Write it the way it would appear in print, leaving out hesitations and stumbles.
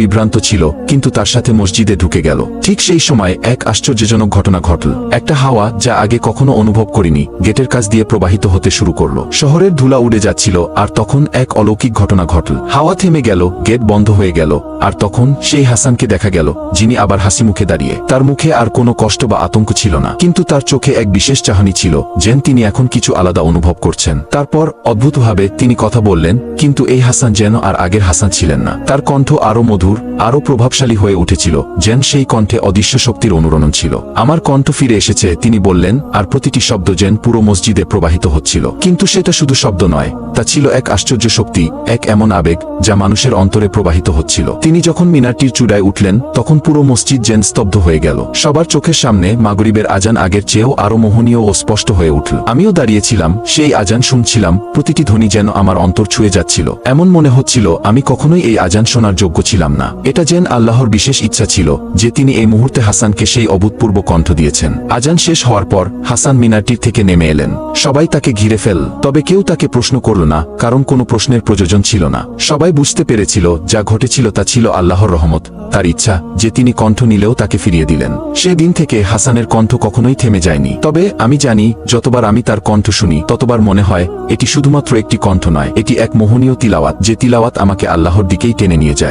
বিভ্রান্ত ছিল, কিন্তু তার সাথে মসজিদে ঢুকে গেল। ঠিক সেই সময় এক আশ্চর্যজনক ঘটনা ঘটল। একটা হাওয়া, যা আগে কখনো অনুভব করিনি, গেটের কাছ দিয়ে প্রবাহিত হতে শুরু করল। শহরের ধুলা উড়ে যাচ্ছিল, আর তখন এক অলৌকিক ঘটনা ঘটল। হাওয়া থেমে গেল, গেট বন্ধ হয়ে গেল, আর তখন সেই হাসানকে দেখা গেল, যিনি আবার হাসি মুখে দাঁড়িয়ে। তার মুখে আর কোনো কষ্ট বা আতঙ্ক ছিল না, কিন্তু তার চোখে এক বিশেষ চাহনি ছিল, যেন তিনি এখন কিছু আলাদা অনুভব করছেন। তারপর অদ্ভুতভাবে তিনি কথা বললেন, কিন্তু এই হাসান যেন আর আগের হাসান ছিলেন না। তার কণ্ঠ আরো মধুর, আরো প্রভাবশালী হয়ে উঠেছিল, যেন সেই কণ্ঠে অদৃশ্য শক্তির অনুরণন ছিল। আমার কণ্ঠ ফিরে এসেছে, তিনি বললেন, আর প্রতিটি শব্দ যেন পুরো মসজিদে প্রবাহিত হচ্ছিল। কিন্তু সেটা শুধু শব্দ নয়, তা ছিল এক আশ্চর্য শক্তি, এক এমন আবেগ, যা মানুষের অন্তরে প্রবাহিত হচ্ছিল। তিনি যখন মিনারটির চূড়ায় উঠলেন, তখন পুরো মসজিদ যেন স্তব্ধ হয়ে গেল। সবার চোখের সামনে মাগরিবের আজান আগের চেয়েও আরো মোহনীয় ও স্পষ্ট হয়ে উঠল। আমিও দাঁড়িয়েছিলাম, সেই আজান শুনছিলাম, প্রতিটি ধ্বনি যেন আমার অন্তর ছুঁয়ে যাচ্ছিল। এমন মনে হচ্ছিল আমি কখনোই এই আজান শোনার যোগ্য ছিলাম না। এটা যেন আল্লাহর বিশেষ ইচ্ছা ছিল, যে তিনি এই মুহূর্তে হাসানকে সেই অভূতপূর্ব কণ্ঠ দিয়েছেন। আজান শেষ হওয়ার পর হাসান মিনারটির থেকে নেমে এলেন। সবাই তাকে ঘিরে ফেল, তবে কেউ তাকে প্রশ্ন করল না, কারণ কোনো প্রশ্নের প্রয়োজন ছিল না। সবাই বুঝতে পেরেছিল, যা ঘটেছিল তা ছিল আল্লাহর রহমত, তার ইচ্ছা, যে তিনি কণ্ঠ নিলেও তাকে ফিরিয়ে দিলেন। সেদিন থেকে হাসানের কণ্ঠ কখনোই থেমে যায়নি। তবে আমি জানি, যতবার আমি তার কণ্ঠ শুনি, ততবার মনে হয় এটি শুধুমাত্র একটি কণ্ঠ নয়, এটি এক মোহনীয় তিলাওয়াত, যে তিলাওয়াত আমাকে আল্লাহর দিকেই টেনে নিয়ে যায়।